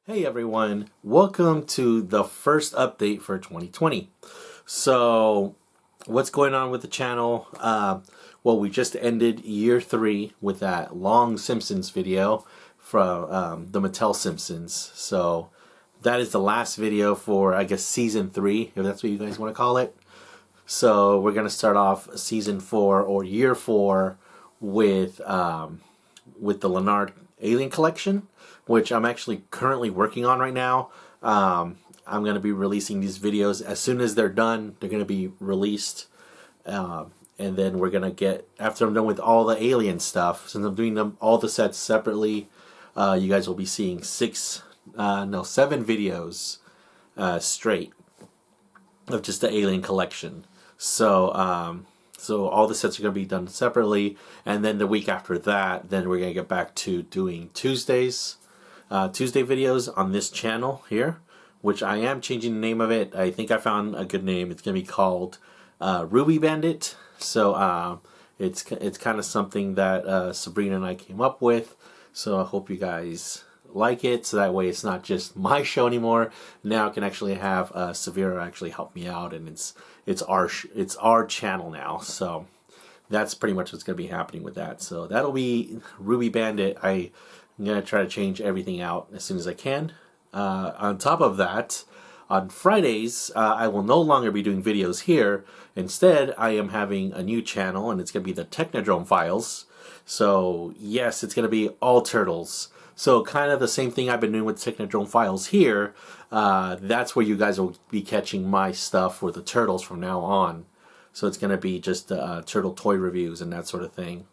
Hey everyone, welcome to the first update for 2020. So, what's going on with the channel? Well, we just ended year 3 with that long Simpsons video from the Mattel Simpsons. So, that is the last video for, I guess, season 3, if that's what you guys want to call it. So, we're going to start off season 4 or year 4 with the Leonard Alien Collection, which I'm actually currently working on right now. I'm going to be releasing these videos as soon as they're done. They're going to be released, and then we're going to get, after I'm done with all the Alien stuff, since I'm doing all the sets separately, you guys will be seeing 7 videos straight of just the Alien Collection. So all the sets are going to be done separately, and then the week after that, then we're going to get back to doing Tuesday videos on this channel here, which I am changing the name of it. I think I found a good name. It's going to be called Ruby Bandit. So it's kind of something that Sabrina and I came up with. So I hope you guys like it, so that way it's not just my show anymore. Now I can actually have Severa actually help me out, and it's our channel now. So that's pretty much what's going to be happening with that. So that'll be Ruby Bandit. I'm going to try to change everything out as soon as I can. On top of that, on Fridays, I will no longer be doing videos here. Instead, I am having a new channel, and it's going to be the Technodrome Files. So yes, it's going to be all turtles. So kind of the same thing I've been doing with Technodrome Files here. That's where you guys will be catching my stuff for the turtles from now on. So it's going to be just turtle toy reviews and that sort of thing.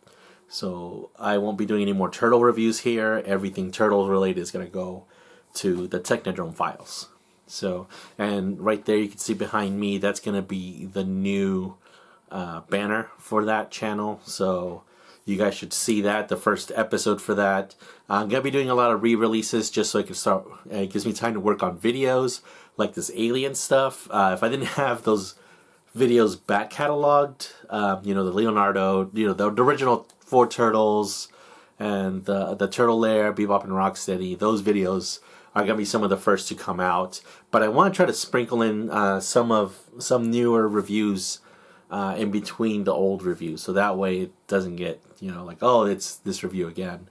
So I won't be doing any more turtle reviews here. Everything turtle related is going to go to the Technodrome Files. So, and right there you can see behind me, that's going to be the new banner for that channel. So you guys should see that, the first episode for that. I'm going to be doing a lot of re-releases just so I can start, it gives me time to work on videos like this alien stuff. If I didn't have those videos back cataloged, the Leonardo, the original 4 turtles and the Turtle Lair, Bebop and Rocksteady, those videos are going to be some of the first to come out. But I want to try to sprinkle in some newer reviews in between the old reviews, so that way it doesn't get like, oh, it's this review again.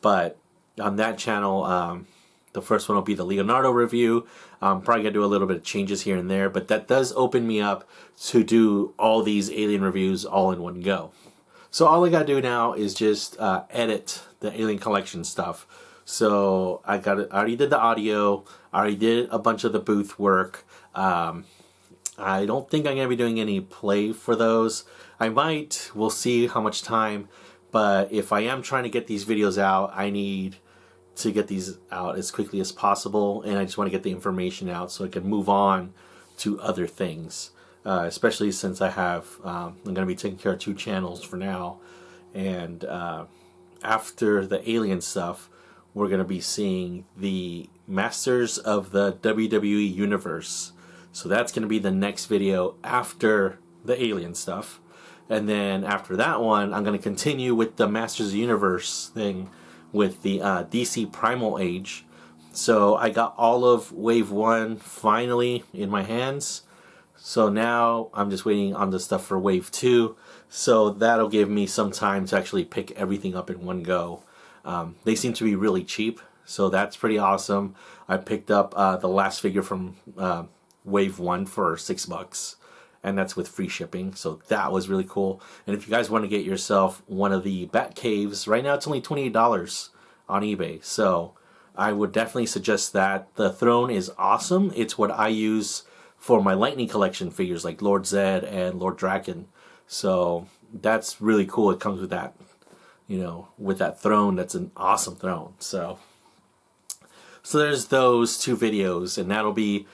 But on that channel, the first one will be the Leonardo review. I'm probably gonna do a little bit of changes here and there, but that does open me up to do all these Alien reviews all in one go. So all I gotta do now is just edit the Alien Collection stuff. So I already did the audio, I already did a bunch of the booth work. I don't think I'm going to be doing any play for those. I might. We'll see how much time. But if I am trying to get these videos out, I need to get these out as quickly as possible. And I just want to get the information out so I can move on to other things. Especially since I'm going to be taking care of 2 channels for now. And after the alien stuff, we're going to be seeing the Masters of the WWE Universe. So that's going to be the next video after the alien stuff. And then after that one, I'm going to continue with the Masters of the Universe thing with the DC Primal Age. So I got all of Wave 1 finally in my hands. So now I'm just waiting on the stuff for Wave 2. So that'll give me some time to actually pick everything up in one go. They seem to be really cheap, so that's pretty awesome. I picked up the last figure from Wave 1 for $6, and that's with free shipping, so that was really cool. And if you guys want to get yourself one of the Bat Caves, right now it's only $28 on eBay, so I would definitely suggest that. The throne is awesome. It's what I use for my Lightning Collection figures like Lord Zed and Lord Draken, so that's really cool. It comes with that, with that throne. That's an awesome throne. So there's those 2 videos, and that'll be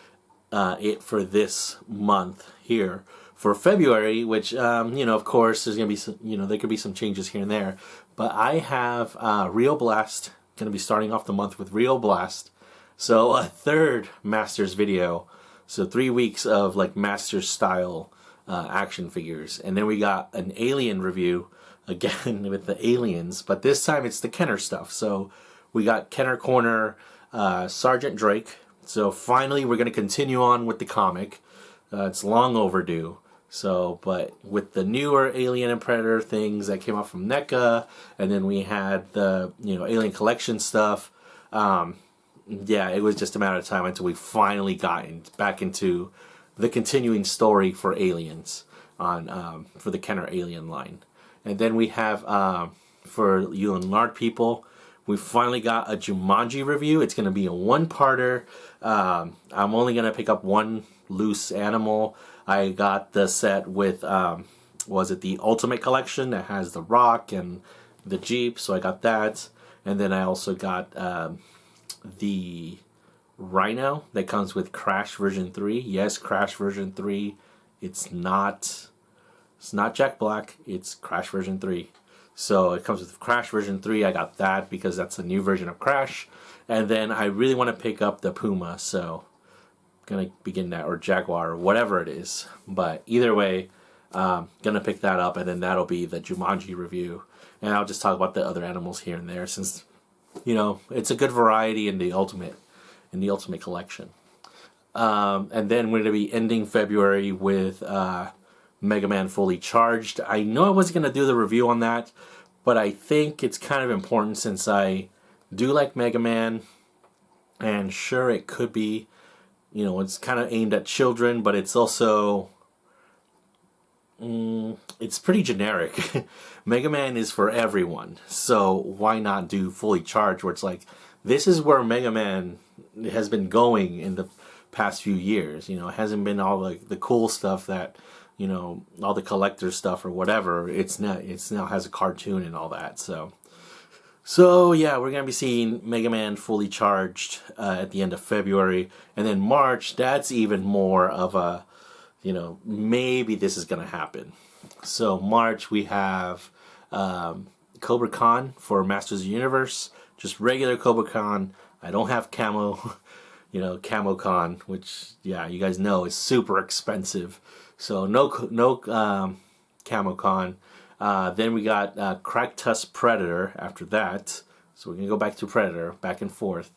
it for this month here. For February, which of course there's gonna be some, there could be some changes here and there, but I have Rio Blast, gonna be starting off the month with Rio Blast, so a 3rd Masters video, so 3 weeks of like Masters style action figures. And then we got an Alien review again with the aliens, but this time it's the Kenner stuff. So we got Kenner Corner, Sergeant Drake. So finally, we're going to continue on with the comic. It's long overdue. So, but with the newer Alien and Predator things that came out from NECA, and then we had the Alien Collection stuff. Yeah, it was just a matter of time until we finally got back into the continuing story for Aliens on for the Kenner Alien line. And then we have for you Enlarged people, we finally got a Jumanji review. It's going to be a one-parter. I'm only going to pick up one loose animal. I got the set with, was it the Ultimate Collection that has the Rock and the Jeep, so I got that. And then I also got the Rhino that comes with Crash version 3. Yes, Crash version 3. It's not Jack Black, it's Crash version 3. So it comes with Crash version 3. I got that because that's a new version of Crash. And then I really want to pick up the Puma, so I'm going to begin that, or Jaguar, or whatever it is. But either way, going to pick that up, and then that'll be the Jumanji review. And I'll just talk about the other animals here and there, since, it's a good variety in the Ultimate Collection. And then we're going to be ending February with Mega Man Fully Charged. I know I wasn't going to do the review on that, but I think it's kind of important since I do like Mega Man, and sure, it could be, it's kind of aimed at children, but it's also, it's pretty generic. Mega Man is for everyone, so why not do Fully Charged, where it's like, this is where Mega Man has been going in the past few years. It hasn't been all the cool stuff that, all the collector stuff or whatever. It's now has a cartoon and all that. So yeah, we're gonna be seeing Mega Man Fully Charged at the end of February, and then March. That's even more of a, maybe this is gonna happen. So March we have Cobra Khan for Masters of the Universe, just regular Cobra Khan. I don't have camo, Camo Con, which, yeah, you guys know is super expensive. So no Camo Con. Then we got Crack Tusk Predator after that. So we're going to go back to Predator, back and forth.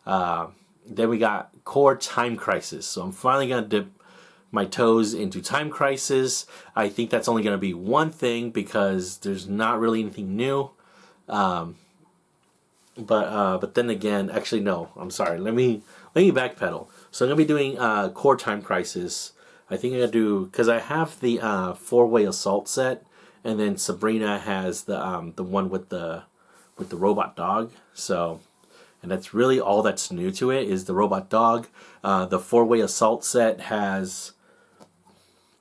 Then we got Core Time Crisis. So I'm finally going to dip my toes into Time Crisis. I think that's only going to be one thing because there's not really anything new. But then again, actually no, I'm sorry. Let me backpedal. So I'm gonna be doing Core Time Crisis. I think I'm gonna do, because I have the 4-way assault set, and then Sabrina has the one with the robot dog. So, and that's really all that's new to it is the robot dog. The 4-way assault set has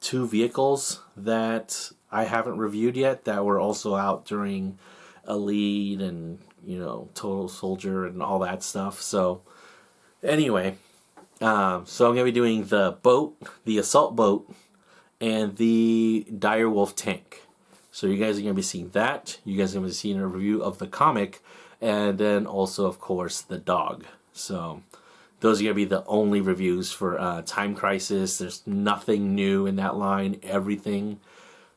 2 vehicles that I haven't reviewed yet that were also out during Elite and Total Soldier and all that stuff. So anyway, so I'm gonna be doing the boat, the assault boat, and the Dire Wolf tank. So you guys are gonna be seeing that. You guys are gonna be seeing a review of the comic, and then also, of course, the dog. So those are gonna be the only reviews for Time Crisis. There's nothing new in that line. Everything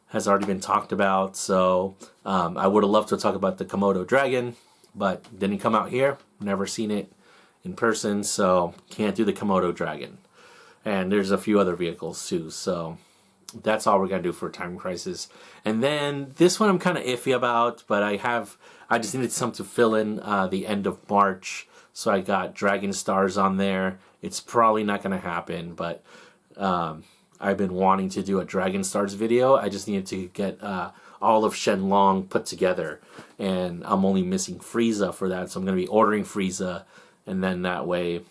has already been talked about. So I would have loved to talk about the Komodo dragon, but didn't come out here. Never seen it in person, so can't do the Komodo dragon. And there's a few other vehicles too. So that's all we're gonna do for Time Crisis. And then this one I'm kind of iffy about, but I just needed something to fill in the end of March. So I got Dragon Stars on there. It's probably not gonna happen, but I've been wanting to do a Dragon Stars video. I just needed to get all of Shenlong put together, and I'm only missing Frieza for that, so I'm going to be ordering Frieza, and then that way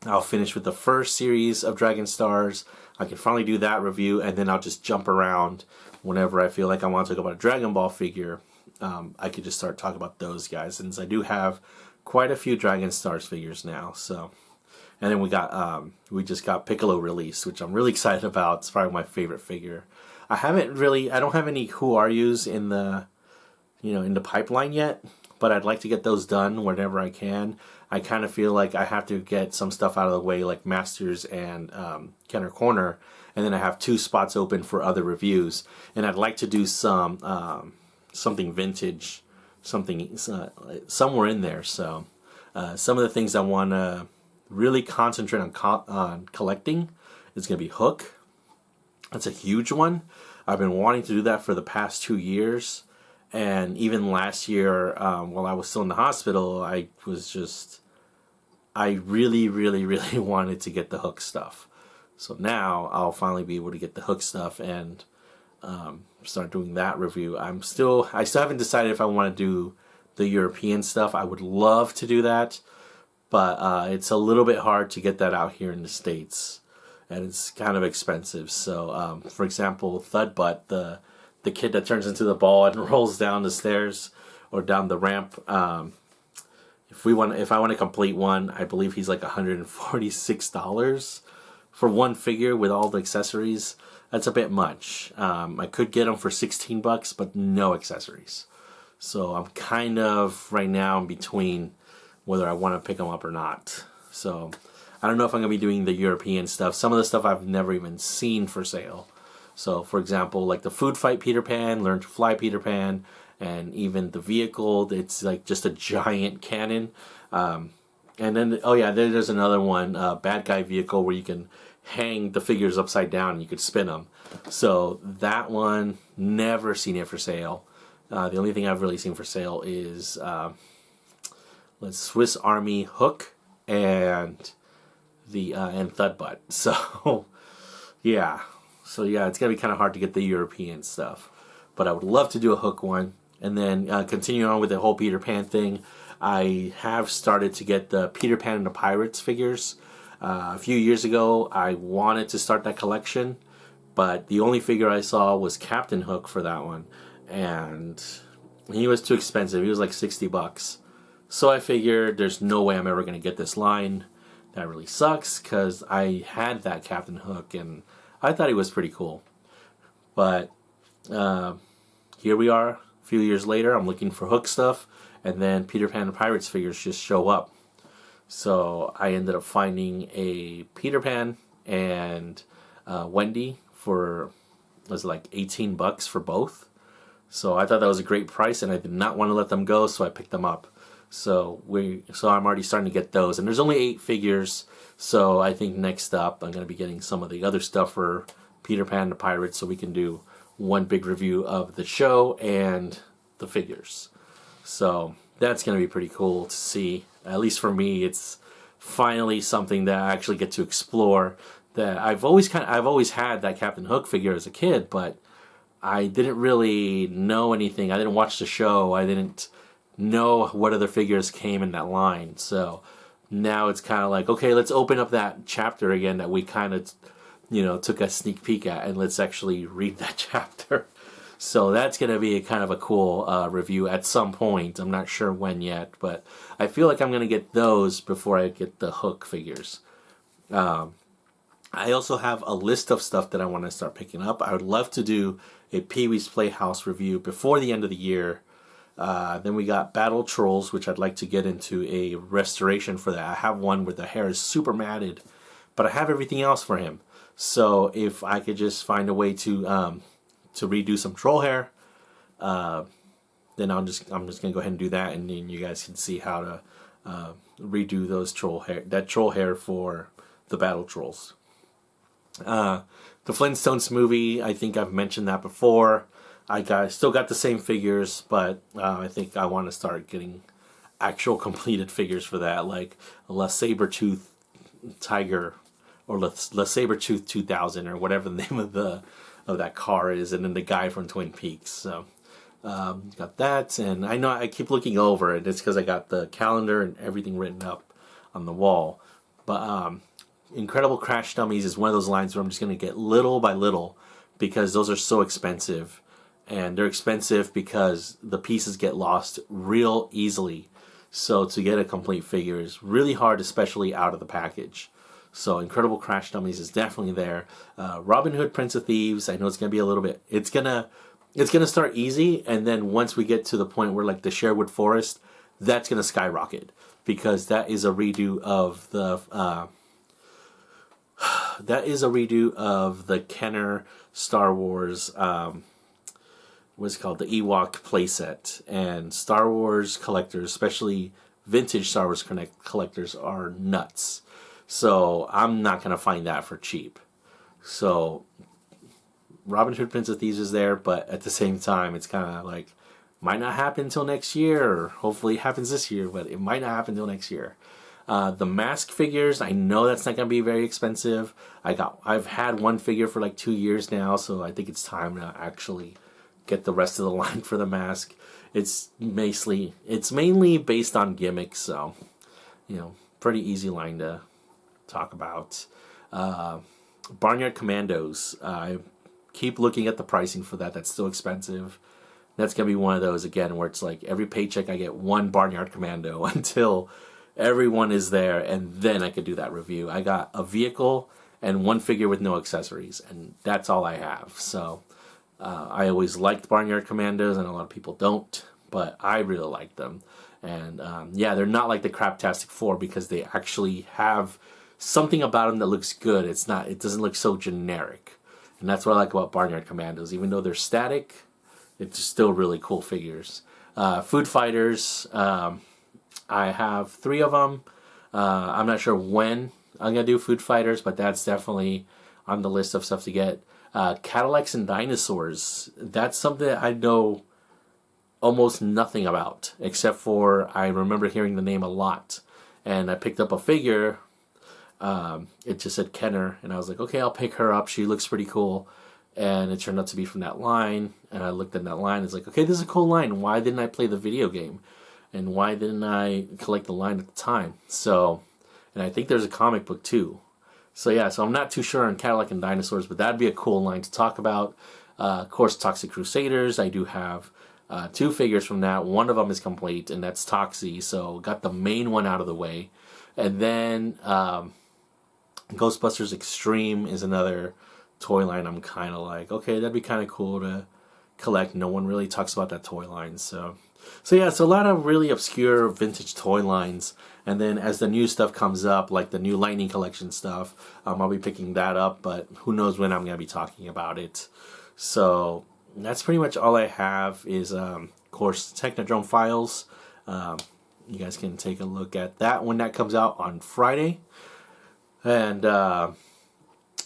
I'll finish with the first series of Dragon Stars. I can finally do that review, and then I'll just jump around whenever I feel like I want to talk about a Dragon Ball figure. I could just start talking about those guys, since I do have quite a few Dragon Stars figures now. So. And then we just got Piccolo released, which I'm really excited about. It's probably my favorite figure. I don't have any Who Are Yous in the pipeline yet, but I'd like to get those done whenever I can. I kind of feel like I have to get some stuff out of the way, like Masters and Kenner Corner, and then I have 2 spots open for other reviews. And I'd like to do some something vintage, something somewhere in there. So Some of the things I want to really concentrate on collecting is going to be Hook. That's a huge one. I've been wanting to do that for the past 2 years. And even last year, while I was still in the hospital, I really, really, really wanted to get the Hook stuff. So now I'll finally be able to get the Hook stuff and start doing that review. I still haven't decided if I want to do the European stuff. I would love to do that, but it's a little bit hard to get that out here in the States, and it's kind of expensive. So, for example, Thud Butt, the kid that turns into the ball and rolls down the stairs or down the ramp. If I want to complete one, I believe he's like $146 for one figure with all the accessories. That's a bit much. I could get him for $16, but no accessories. So I'm kind of right now in between whether I want to pick him up or not. So I don't know if I'm going to be doing the European stuff. Some of the stuff I've never even seen for sale. So, for example, like the Food Fight Peter Pan, Learn to Fly Peter Pan, and even the vehicle, it's like just a giant cannon. And then, oh yeah, there's another one, Bad Guy Vehicle, where you can hang the figures upside down and you could spin them. So that one, never seen it for sale. The only thing I've really seen for sale is Swiss Army Hook and Thud Butt. So, yeah. So yeah, it's going to be kind of hard to get the European stuff. But I would love to do a Hook one. And then continuing on with the whole Peter Pan thing, I have started to get the Peter Pan and the Pirates figures. A few years ago, I wanted to start that collection, but the only figure I saw was Captain Hook for that one. And he was too expensive. He was like $60. So I figured there's no way I'm ever going to get this line. That really sucks because I had that Captain Hook and I thought he was pretty cool. But here we are, a few years later. I'm looking for Hook stuff, and then Peter Pan and Pirates figures just show up. So I ended up finding a Peter Pan and Wendy for, was it like $18 for both. So I thought that was a great price, and I did not want to let them go, so I picked them up. So I'm already starting to get those, and there's only 8 figures. So I think next up I'm going to be getting some of the other stuff for Peter Pan and the Pirates, so we can do one big review of the show and the figures. So that's going to be pretty cool to see. At least for me, it's finally something that I actually get to explore. That I've always had that Captain Hook figure as a kid, but I didn't really know anything. I didn't watch the show. I didn't know what other figures came in that line. So now it's kind of like, okay, let's open up that chapter again that we kind of, took a sneak peek at, and let's actually read that chapter. So that's going to be kind of a cool review at some point. I'm not sure when yet, but I feel like I'm going to get those before I get the Hook figures. I also have a list of stuff that I want to start picking up. I would love to do a Pee-wee's Playhouse review before the end of the year. Then we got Battle Trolls, which I'd like to get into a restoration for that. I have one where the hair is super matted, but I have everything else for him. So if I could just find a way to redo some troll hair, then I'm just gonna go ahead and do that, and then you guys can see how to redo that troll hair for the Battle Trolls. The Flintstones movie, I think I've mentioned that before. I still got the same figures, but I think I want to start getting actual completed figures for that, like La Saber-Tooth Tiger or La Saber-Tooth 2000 or whatever the name of that car is, and then the guy from Twin Peaks. So got that, and I know I keep looking over it. It's because I got the calendar and everything written up on the wall. But Incredible Crash Dummies is one of those lines where I'm just going to get little by little because those are so expensive. And they're expensive because the pieces get lost real easily. So to get a complete figure is really hard, especially out of the package. So Incredible Crash Dummies is definitely there. Robin Hood, Prince of Thieves, I know it's going to be a little bit... It's gonna start easy, and then once we get to the point where like the Sherwood Forest, that's going to skyrocket. Because that is a redo of the... Kenner Star Wars... what's it called, the Ewok playset, and Star Wars collectors, especially vintage Star Wars collectors are nuts. So I'm not going to find that for cheap. So Robin Hood Prince of Thieves is there, but at the same time, it's kind of like, might not happen until next year, or hopefully it happens this year, but it might not happen until next year. The mask figures, I know that's not going to be very expensive. I've had one figure for like 2 years now, so I think it's time to actually get the rest of the line for the mask. It's mainly based on gimmicks, so pretty easy line to talk about. Barnyard Commandos. I keep looking at the pricing for that. That's still expensive. That's gonna be one of those again where it's like every paycheck I get one Barnyard Commando until everyone is there, and then I could do that review. I got a vehicle and one figure with no accessories, and that's all I have. So I always liked Barnyard Commandos, and a lot of people don't, but I really like them. And yeah, they're not like the Craptastic 4 because they actually have something about them that looks good. It doesn't look so generic, and that's what I like about Barnyard Commandos. Even though they're static, it's still really cool figures. Food Fighters. I have 3 of them. I'm not sure when I'm going to do Food Fighters, but that's definitely on the list of stuff to get. Cadillacs and Dinosaurs. That's something that I know almost nothing about, except for I remember hearing the name a lot. And I picked up a figure. It just said Kenner, and I was like, okay, I'll pick her up. She looks pretty cool. And it turned out to be from that line. And I looked at that line. It's like, okay, this is a cool line. Why didn't I play the video game? And why didn't I collect the line at the time? So, and I think there's a comic book too. So yeah, so I'm not too sure on Cadillac and Dinosaurs, but that'd be a cool line to talk about. Of course, Toxic Crusaders. I do have 2 figures from that. One of them is complete, and that's Toxie. So got the main one out of the way. And then Ghostbusters Extreme is another toy line I'm kind of like, okay, that'd be kind of cool to collect. No one really talks about that toy line. So yeah, it's a lot of really obscure vintage toy lines. And then as the new stuff comes up, like the new Lightning Collection stuff, I'll be picking that up, but who knows when I'm going to be talking about it. So that's pretty much all I have is, of course, Technodrome Files. You guys can take a look at that when that comes out on Friday. And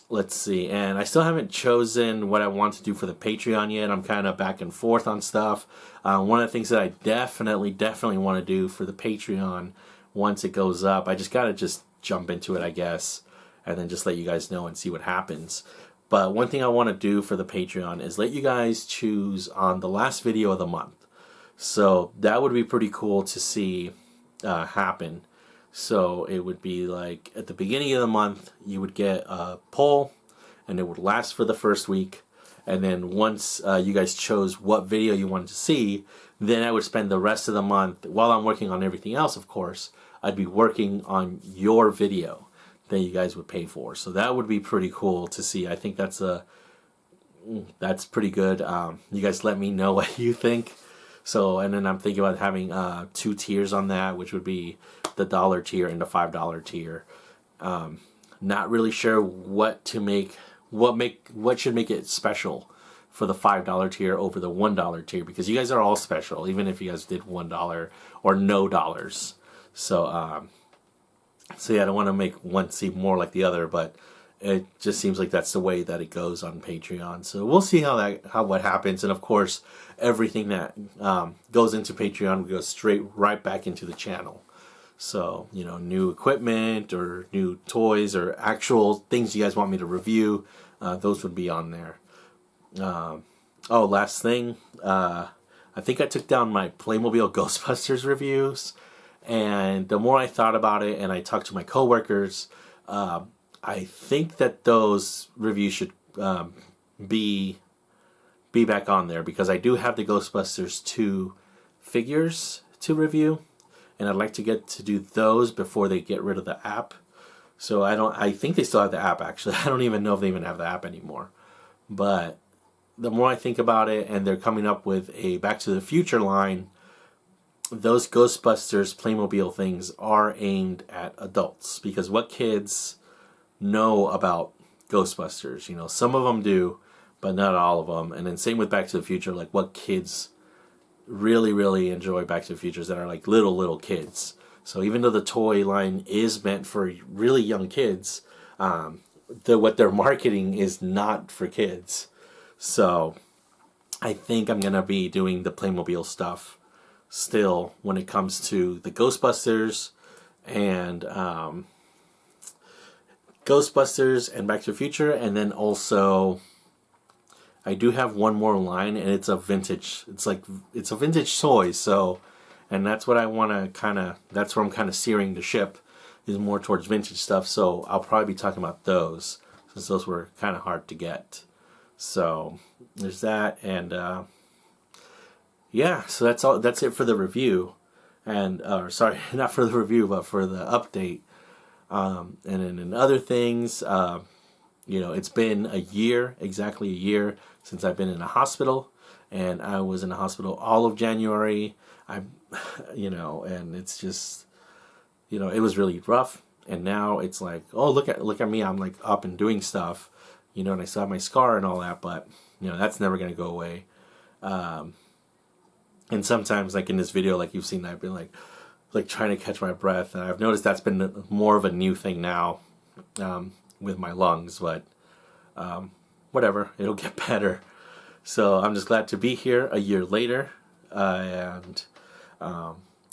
let's see. And I still haven't chosen what I want to do for the Patreon yet. I'm kind of back and forth on stuff. One of the things that I definitely want to do for the Patreon once it goes up, I just got to jump into it, I guess, and then just let you guys know and see what happens. But one thing I want to do for the Patreon is let you guys choose on the last video of the month. So that would be pretty cool to see happen. So it would be like at the beginning of the month, you would get a poll, and it would last for the first week. And then once you guys chose what video you wanted to see, then I would spend the rest of the month, while I'm working on everything else, of course, I'd be working on your video that you guys would pay for. So that would be pretty cool to see. I think that's pretty good. You guys let me know what you think. So, and then I'm thinking about having 2 tiers on that, which would be the $1 tier and the $5 tier. Not really sure what should make it special for the $5 tier over the $1 tier, because you guys are all special, even if you guys did $1 or no dollars. So yeah, I don't want to make one seem more like the other, but it just seems like that's the way that it goes on Patreon. So we'll see what happens. And of course, everything that goes into Patreon goes right back into the channel. So, new equipment or new toys or actual things you guys want me to review, those would be on there. Last thing, I think I took down my Playmobil Ghostbusters reviews, and the more I thought about it and I talked to my coworkers, I think that those reviews should be back on there, because I do have the Ghostbusters 2 figures to review, and I'd like to get to do those before they get rid of the app. So I think they still have the app, actually. I don't even know if they even have the app anymore. But the more I think about it, and they're coming up with a Back to the Future line, those Ghostbusters Playmobil things are aimed at adults, because what kids know about Ghostbusters? Some of them do, but not all of them. And then same with Back to the Future, like what kids really enjoy Back to the Future that are like little kids. So even though the toy line is meant for really young kids, what they're marketing is not for kids. So I think I'm gonna be doing the Playmobil stuff still when it comes to the Ghostbusters and Back to the Future, and then also I do have one more line, and it's a vintage. It's a vintage toy, so, and that's what I want to kind of. That's where I'm kind of steering the ship, is more towards vintage stuff. So I'll probably be talking about those, since those were kind of hard to get. So there's that, and yeah. So that's all. That's it for the review, and sorry, not for the review, but for the update. And then in other things, it's been a year, exactly a year, since I've been in a hospital, and I was in a hospital all of January. And it's just, it was really rough. And now it's like, oh, look at me, I'm like up and doing stuff, and I still have my scar and all that, but that's never gonna go away. And sometimes, like in this video, like you've seen, I've been like trying to catch my breath, and I've noticed that's been more of a new thing now, with my lungs, but whatever, it'll get better. So I'm just glad to be here a year later, and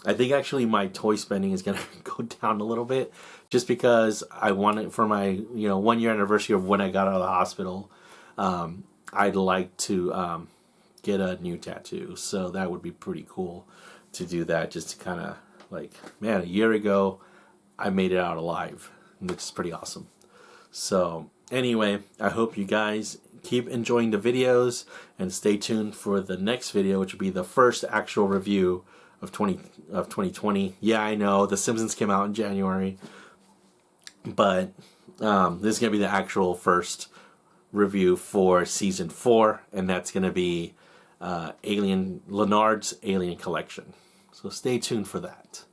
I think actually my toy spending is gonna go down a little bit, just because I want it for my 1 year anniversary of when I got out of the hospital. I'd like to get a new tattoo, so that would be pretty cool to do that, just to kind of like, man, a year ago I made it out alive, which is pretty awesome. So anyway, I hope you guys keep enjoying the videos, and stay tuned for the next video, which will be the first actual review of 2020. Yeah, I know The Simpsons came out in January, but this is gonna be the actual first review for season 4, and that's gonna be Leonard's Alien Collection. So stay tuned for that.